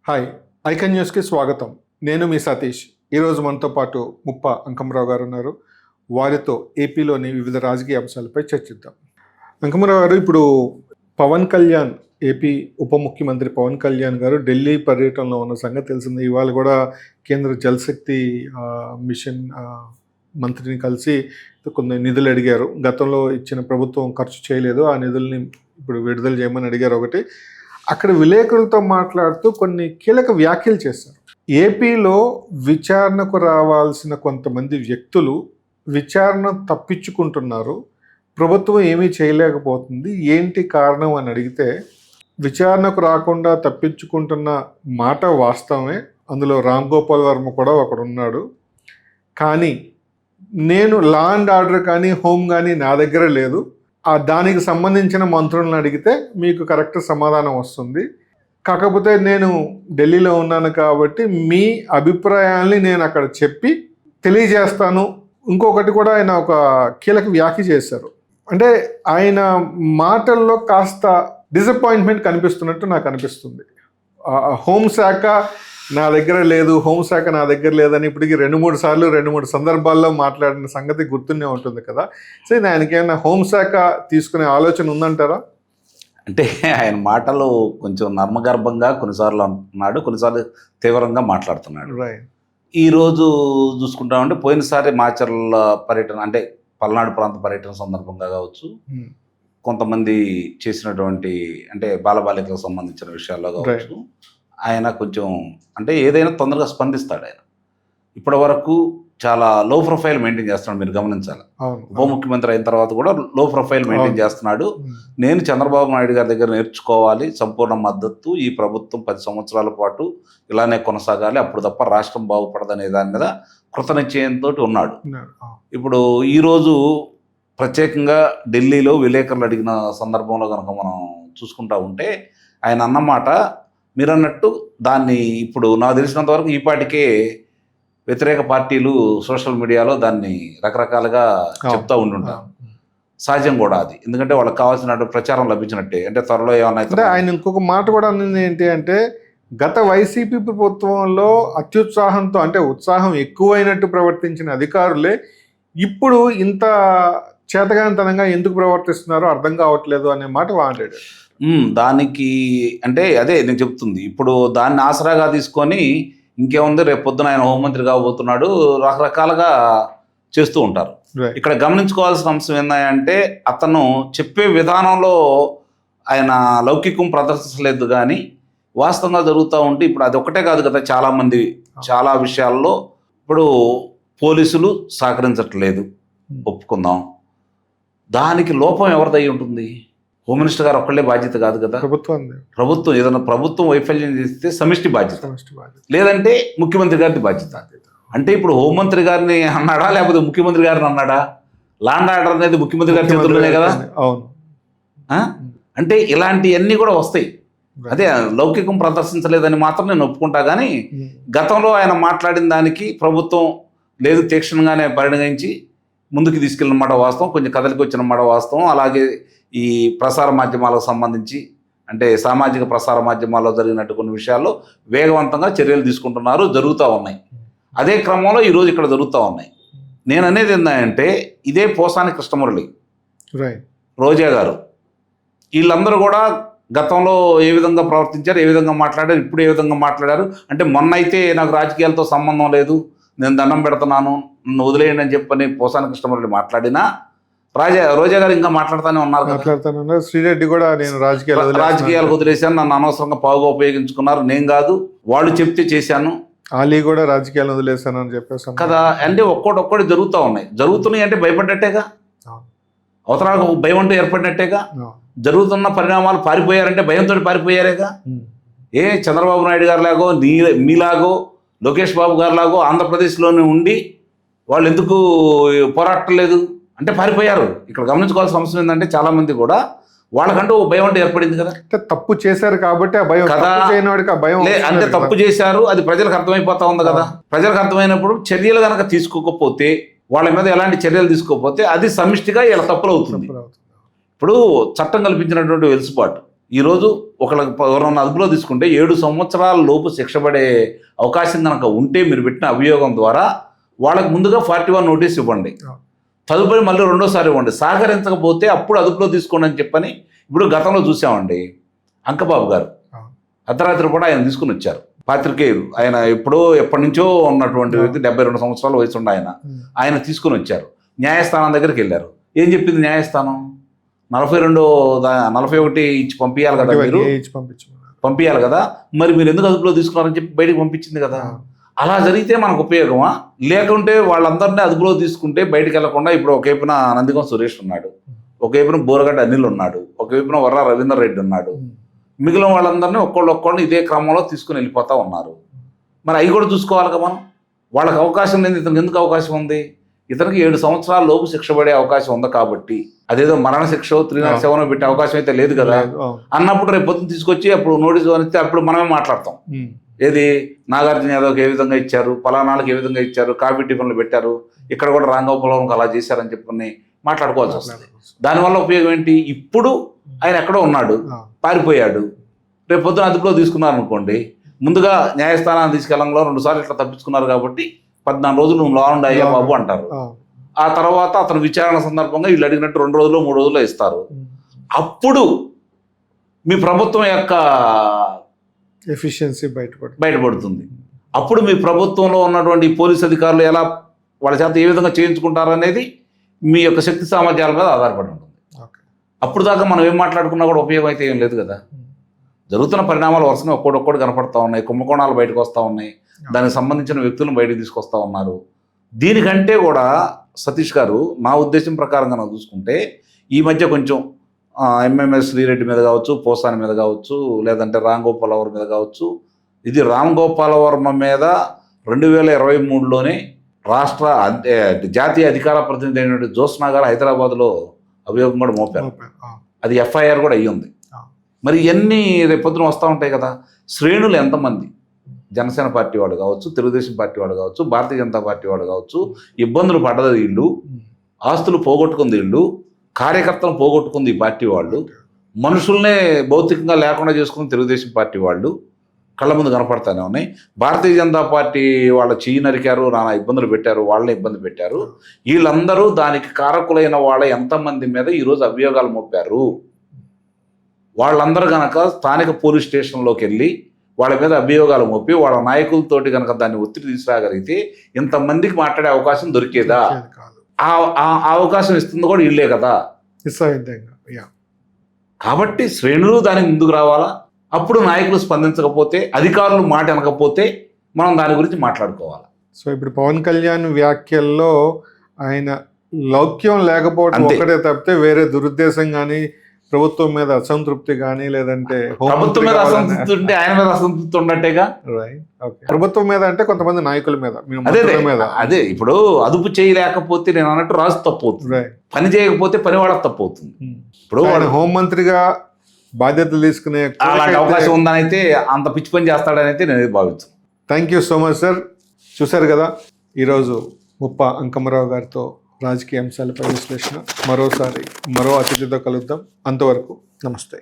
Hi, icon న్యూస్కి స్వాగతం. నేను మీ సతీష్. ఈరోజు మనతో పాటు ముప్ప అంకమరావు గారు ఉన్నారు. వారితో ఏపీలోని వివిధ రాజకీయ అంశాలపై చర్చిద్దాం. అంకమరావు గారు, ఇప్పుడు పవన్ కళ్యాణ్, ఏపీ ఉప ముఖ్యమంత్రి పవన్ కళ్యాణ్ గారు ఢిల్లీ పర్యటనలో ఉన్న సంగతి తెలిసింది. ఇవాళ కూడా కేంద్ర జలశక్తి మిషన్ మంత్రిని కలిసి కొన్ని నిధులు అడిగారు. గతంలో ఇచ్చిన ప్రభుత్వం ఖర్చు చేయలేదు, ఆ నిధుల్ని ఇప్పుడు విడుదల చేయమని అడిగారు. ఒకటి, అక్కడ విలేకరులతో మాట్లాడుతూ కొన్ని కీలక వ్యాఖ్యలు చేశారు. ఏపీలో విచారణకు రావాల్సిన కొంతమంది వ్యక్తులు విచారణ తప్పించుకుంటున్నారు, ప్రభుత్వం ఏమీ చేయలేకపోతుంది, ఏంటి కారణం అని అడిగితే, విచారణకు రాకుండా తప్పించుకుంటున్న మాట వాస్తవమే, అందులో రామ్ గోపాల్ వర్మ కూడా ఒకడున్నాడు. కానీ నేను లా అండ్ ఆర్డర్ కానీ హోమ్ కానీ నా దగ్గర లేదు, దానికి సంబంధించిన మంత్రులను అడిగితే మీకు కరెక్ట్ సమాధానం వస్తుంది. కాకపోతే నేను ఢిల్లీలో ఉన్నాను కాబట్టి మీ అభిప్రాయాల్ని నేను అక్కడ చెప్పి తెలియజేస్తాను. ఇంకొకటి కూడా ఆయన ఒక కీలక వ్యాఖ్య చేశారు. అంటే ఆయన మాటల్లో కాస్త డిసప్పాయింట్మెంట్ కనిపిస్తున్నట్టు నాకు అనిపిస్తుంది. హోంశాఖ నా దగ్గర లేదు, హోంశాఖ నా దగ్గర లేదని ఇప్పటికి 2-3 సందర్భాల్లో మాట్లాడిన సంగతి గుర్తునే ఉంటుంది కదా. సో ఆయనకి ఏమైనా హోంశాఖ తీసుకునే ఆలోచన ఉందంటారా? అంటే ఆయన మాటలు కొంచెం నర్మగర్భంగా కొన్నిసార్లు అంటున్నాడు, కొన్నిసార్లు తీవ్రంగా మాట్లాడుతున్నాడు. ఈరోజు చూసుకుంటామంటే పోయినసారి మాచర్ల పర్యటన, అంటే పల్నాడు ప్రాంత పర్యటన సందర్భంగా కావచ్చు, కొంతమంది చేసినటువంటి అంటే బాలబాలికలకు సంబంధించిన విషయాల్లో కావచ్చు, ఆయన కొంచెం అంటే ఏదైనా తొందరగా స్పందిస్తాడు. ఆయన ఇప్పటి వరకు చాలా లో ప్రొఫైల్ మెయింటైన్ చేస్తున్నాడు, మీరు గమనించాలి. ఉప ముఖ్యమంత్రి అయిన తర్వాత కూడా లో ప్రొఫైల్ మెయింటైన్ చేస్తున్నాడు. నేను చంద్రబాబు నాయుడు గారి దగ్గర నేర్చుకోవాలి, సంపూర్ణ మద్దతు, ఈ ప్రభుత్వం 10 సంవత్సరాల పాటు ఇలానే కొనసాగాలి, అప్పుడు తప్ప రాష్ట్రం బాగుపడదనే దాని మీద కృతనిశ్చయంతో ఉన్నాడు. ఇప్పుడు ఈరోజు ప్రత్యేకంగా ఢిల్లీలో విలేకరులు అడిగిన సందర్భంలో కనుక మనం చూసుకుంటా ఉంటే ఆయన అన్నమాట మీరు అన్నట్టు దాన్ని ఇప్పుడు నాకు తెలిసినంత వరకు ఈపాటికే వ్యతిరేక పార్టీలు సోషల్ మీడియాలో దాన్ని రకరకాలుగా చెప్తూ ఉంటుంటారు. సహజం కూడా అది, ఎందుకంటే వాళ్ళకి కావాల్సిన ప్రచారం లభించినట్టే. అంటే త్వరలో ఏమన్నా ఆయన ఇంకొక మాట కూడా అన్నది ఏంటి అంటే, గత వైసీపీ ప్రభుత్వంలో అత్యుత్సాహంతో, అంటే ఉత్సాహం ఎక్కువైనట్టు ప్రవర్తించిన అధికారులే ఇప్పుడు ఇంత చేతగానితనంగా ఎందుకు ప్రవర్తిస్తున్నారో అర్థం కావట్లేదు అనే మాట వాడాడు. దానికి అంటే అదే నేను చెప్తుంది, ఇప్పుడు దాన్ని ఆసరాగా తీసుకొని ఇంకేముంది, రేపు పొద్దున ఆయన హోంమంత్రి కాబోతున్నాడు, రకరకాలుగా చేస్తూ ఉంటారు. ఇక్కడ గమనించుకోవాల్సిన అంశం ఏంటంటే, అతను చెప్పే విధానంలో ఆయన లౌకికం ప్రదర్శించలేదు, కానీ వాస్తవంగా జరుగుతూ ఉంటే ఇప్పుడు అది ఒక్కటే కాదు కదా, చాలామంది చాలా విషయాల్లో ఇప్పుడు పోలీసులు సహకరించట్లేదు, ఒప్పుకుందాం. దానికి లోపం ఎవరిదై ఉంటుంది? హోమ్ మినిస్టర్ గారు ఒక్కళ్ళే బాధ్యత కాదు కదా, ప్రభుత్వం ఏదైనా ప్రభుత్వం వైఫల్యం చేస్తే సమిష్టి బాధ్యత, లేదంటే ముఖ్యమంత్రి గారిది బాధ్యత. అంటే ఇప్పుడు హోంమంత్రి గారిని అన్నాడా లేకపోతే ముఖ్యమంత్రి గారిని అన్నాడా? ల్యాండ్ ఆర్డర్ అనేది ముఖ్యమంత్రి గారి చేతుల్లోనే కదా. అంటే ఇలాంటివన్నీ కూడా వస్తాయి. అదే లౌకికం ప్రదర్శించలేదని మాత్రం నేను ఒప్పుకుంటా, కానీ గతంలో ఆయన మాట్లాడిన దానికి ప్రభుత్వం లేదు తీక్షణంగానే పరిగణించి ముందుకు తీసుకెళ్ళిన మాట వాస్తవం, కొంచెం కదలికి వచ్చిన మాట వాస్తవం. అలాగే ఈ ప్రసార మాధ్యమాలకు సంబంధించి, అంటే సామాజిక ప్రసార మాధ్యమాల్లో జరిగినట్టు కొన్ని విషయాల్లో వేగవంతంగా చర్యలు తీసుకుంటున్నారు, జరుగుతూ ఉన్నాయి. అదే క్రమంలో ఈరోజు ఇక్కడ జరుగుతూ ఉన్నాయి. నేను అనేది ఏంటంటే, ఇదే పోసాని కృష్ణమురళి, రోజా గారు, వీళ్ళందరూ కూడా గతంలో ఏ విధంగా ప్రవర్తించారు, ఏ విధంగా మాట్లాడారు, ఇప్పుడు ఏ విధంగా మాట్లాడారు. అంటే మొన్న అయితే నాకు రాజకీయాలతో సంబంధం లేదు, నేను దండం పెడుతున్నాను, నన్ను వదిలేయండి అని చెప్పని పోసాని కృష్ణమురళి మాట్లాడినా, రోజా గారు ఇంకా మాట్లాడుతూనే ఉన్నారు. శ్రీరెడ్డి కూడా నేను రాజకీయాలకు వదిలేశాను, నన్ను అనవసరంగా పావుగా ఉపయోగించుకున్నారు, నేను కాదు వాళ్ళు చెప్తే చేశాను, అలీ కూడా రాజకీయాలు వదిలేశాను అని చెప్పేసి కదా. అంటే ఒక్కొక్కటి జరుగుతూ ఉన్నాయి. జరుగుతున్నాయి అంటే భయపడ్డట్టేగా, అవతరాలకు భయం అంటూ ఏర్పడినట్టేగా. జరుగుతున్న పరిణామాలు పారిపోయారంటే భయంతో పారిపోయారేగా. చంద్రబాబు నాయుడు గారు లాగో మీలాగో లోకేష్ బాబు గారు లాగో ఆంధ్రప్రదేశ్లోనే ఉండి వాళ్ళు ఎందుకు పోరాటలేదు అంటే పారిపోయారు. ఇక్కడ గమనించుకోవాల్సిన అంశం ఏంటంటే, చాలా మంది కూడా వాళ్ళకంటూ భయం అంటే ఏర్పడింది కదా. తప్పు చేశారు కాబట్టి ఆ భయం కదా, అంటే తప్పు చేశారు అది ప్రజలకు అర్థమైపోతా ఉంది కదా. ప్రజలకు అర్థమైనప్పుడు చర్యలు కనుక తీసుకోకపోతే, వాళ్ళ మీద ఎలాంటి చర్యలు తీసుకోకపోతే అది సమిష్టిగా ఇలా తప్పులు అవుతుంది. ఇప్పుడు చట్టం కల్పించినటువంటి వెలుసుబాటు ఈరోజు ఎవరన్నా అదుపులో తీసుకుంటే 7 సంవత్సరాల లోపు శిక్ష పడే అవకాశం కనుక ఉంటే మీరు పెట్టిన అభియోగం ద్వారా వాళ్ళకి ముందుగా 41 నోటీస్ ఇవ్వండి, తదుపరి మళ్ళీ రెండోసారి ఇవ్వండి. సహకరించకపోతే అప్పుడు అదుపులో తీసుకోండి అని చెప్పని ఇప్పుడు గతంలో చూసామండి. అంకబాబు గారు అర్ధరాత్రి కూడా ఆయన తీసుకుని వచ్చారు. పాత్రికేయులు ఆయన ఎప్పటి నుంచో ఉన్నటువంటి వ్యక్తి, 72 సంవత్సరాల వయసు ఉండే ఆయన తీసుకుని వచ్చారు. న్యాయస్థానం దగ్గరికి వెళ్ళారు. ఏం చెప్పింది న్యాయస్థానం? 41 ఇచ్చి పంపించాలి కదా, మీరు పంపించాలి కదా, మరి మీరు ఎందుకు అదుపులో తీసుకున్నారని చెప్పి బయటకు పంపించింది కదా. అలా జరిగితే మనకు ఉపయోగమా? లేకుంటే వాళ్ళందరినీ అదుపులో తీసుకుంటే బయటకు వెళ్లకుండా ఇప్పుడు ఒకవైపున నందిగం సురేష్ ఉన్నాడు, ఒకవైపున బోరగడ్డ అనిల్ ఉన్నాడు, ఒకవైపున వర్ర రవీందర్ రెడ్డి ఉన్నాడు, మిగిలిన వాళ్ళందరినీ ఒక్కొక్కరిని ఇదే క్రమంలో తీసుకుని వెళ్ళిపోతా ఉన్నారు. మరి అవి కూడా చూసుకోవాలిగా మనం. వాళ్ళకి అవకాశం లేదు, ఇతనికి ఎందుకు అవకాశం ఉంది? ఇతనికి 7 సంవత్సరాల లోపు శిక్ష పడే అవకాశం ఉంది కాబట్టి, అదేదో మరణ శిక్ష 307 పెట్టే అవకాశం అయితే లేదు కదా. అన్నప్పుడు రేపు పొద్దున తీసుకొచ్చి అప్పుడు నోటీసు అనిస్తే అప్పుడు మనమే మాట్లాడతాం. ఏది నాగార్జున యాదవ్కి ఏ విధంగా ఇచ్చారు, పలానాళ్ళకి ఏ విధంగా ఇచ్చారు, కాఫీ టిఫిన్లు పెట్టారు, ఇక్కడ కూడా రాంగోపాల్కి అలా చేశారని చెప్పుకుని మాట్లాడుకోవాల్సి వస్తుంది. దానివల్ల ఉపయోగం ఏంటి? ఇప్పుడు ఆయన ఎక్కడో ఉన్నాడు, పారిపోయాడు, రేపు పొద్దున అదుపులో తీసుకున్నారు అనుకోండి, ముందుగా న్యాయస్థానాన్ని తీసుకెళ్ళంలో 2 సార్లు ఇట్లా తప్పించుకున్నారు కాబట్టి 14 రోజులు నువ్వు లాండ్ అయ్యా బాబు అంటారు. ఆ తర్వాత అతను విచారణ సందర్భంగా వీళ్ళు అడిగినట్టు 2 రోజులు 3 రోజుల్లో ఇస్తారు. అప్పుడు మీ ప్రభుత్వం యొక్క ఎఫిషియన్సీ బయటపడుతుంది. అప్పుడు మీ ప్రభుత్వంలో ఉన్నటువంటి పోలీస్ అధికారులు ఎలా వాళ్ళ చేత ఏ విధంగా చేయించుకుంటారు అనేది మీ యొక్క శక్తి సామర్థ్యాల మీద ఆధారపడి ఉంటుంది. అప్పుడు దాకా మనం ఏం మాట్లాడుకున్నా కూడా ఉపయోగం అయితే ఏం లేదు కదా. జరుగుతున్న పరిణామాలు వరుసగా ఒక్కొక్కటి కనపడతా ఉన్నాయి, కుంభకోణాలు బయటకు వస్తూ ఉన్నాయి, దానికి సంబంధించిన వ్యక్తులను బయటకు తీసుకొస్తా ఉన్నారు. దీనికంటే కూడా సతీష్ గారు, నా ఉద్దేశం ప్రకారంగా మనం చూసుకుంటే ఈ మధ్య కొంచెం ఎంఎంఎస్ శ్రీరెడ్డి మీద కావచ్చు, పోసాని మీద కావచ్చు, లేదంటే రామ్ గోపాల్ వర్మ మీద కావచ్చు. ఇది రామ్ గోపాల్ వర్మ మీద 2023లోనే రాష్ట్ర జాతీయ అధికార ప్రతినిధి అయినటువంటి జ్యోత్స్నా గారు హైదరాబాద్లో అభియోగం కూడా మోపారు. అది ఎఫ్ఐఆర్ కూడా అయ్యింది. మరి ఇవన్నీ రేపొద్దున వస్తూ ఉంటాయి కదా. శ్రేణులు ఎంతమంది, జనసేన పార్టీ వాళ్ళు కావచ్చు, తెలుగుదేశం పార్టీ వాళ్ళు కావచ్చు, భారతీయ జనతా పార్టీ వాళ్ళు కావచ్చు, ఇబ్బందులు పడ్డది వీళ్ళు, ఆస్తులు పోగొట్టుకుంది వీళ్ళు, కార్యకర్తలను పోగొట్టుకుంది ఈ పార్టీ వాళ్ళు, మనుషుల్నే భౌతికంగా లేకుండా చేసుకుని తెలుగుదేశం పార్టీ వాళ్ళు కళ్ళ ముందు కనపడతానే ఉన్నాయి. భారతీయ జనతా పార్టీ వాళ్ళ చెయ్యి నరికారు, నానా ఇబ్బందులు పెట్టారు, వాళ్ళని ఇబ్బంది పెట్టారు. వీళ్ళందరూ దానికి కారకులైన వాళ్ళ ఎంతమంది మీద ఈరోజు అభియోగాలు మోపారు. వాళ్ళందరూ కనుక స్థానిక పోలీస్ స్టేషన్లోకి వెళ్ళి వాళ్ళ మీద అభియోగాలు మోపి వాళ్ళ నాయకులతోటి కనుక దాన్ని ఒత్తిడి తీసుకురాగలిగితే ఇంతమందికి మాట్లాడే అవకాశం దొరికేదా? ఆ అవకాశం ఇస్తుంది కూడా వీళ్ళే కదా. కాబట్టి శ్రేణులు దానికి ముందుకు రావాలా. అప్పుడు నాయకులు స్పందించకపోతే, అధికారులు మాట అనకపోతే మనం దాని గురించి మాట్లాడుకోవాలి. సో ఇప్పుడు పవన్ కళ్యాణ్ వ్యాఖ్యల్లో ఆయన లౌక్యం లేకపోవడం ఒకటే తప్పితే వేరే దురుద్దేశం కానీ, ప్రభుత్వం మీద అసంతృప్తి కానీ, లేదంటే ప్రభుత్వం మీద అసంతృప్తి ఉంటే ఆయన మీద అసంతృప్తి ఉన్నట్టేగా. ప్రభుత్వం మీద అంటే కొంతమంది నాయకుల మీద. అదే ఇప్పుడు అదుపు చేయలేకపోతే నేను అన్నట్టు రాజు తప్పు అవుతుంది, పని చేయకపోతే పని వాళ్ళకి తప్పు అవుతుంది. ఇప్పుడు హోంమంత్రిగా బాధ్యతలు తీసుకునే అలాంటి అవకాశం ఉందని అయితే, అంత పిచ్చి పని చేస్తాడని అయితే నేను భావించాను. Thank you so much sir. చూశారు కదా, ఈరోజు ముప్ప అంకమరావు గారితో రాజకీయ అంశాలపై విశ్లేషణ. మరోసారి మరో అతిథితో కలుద్దాం. అంతవరకు నమస్తే.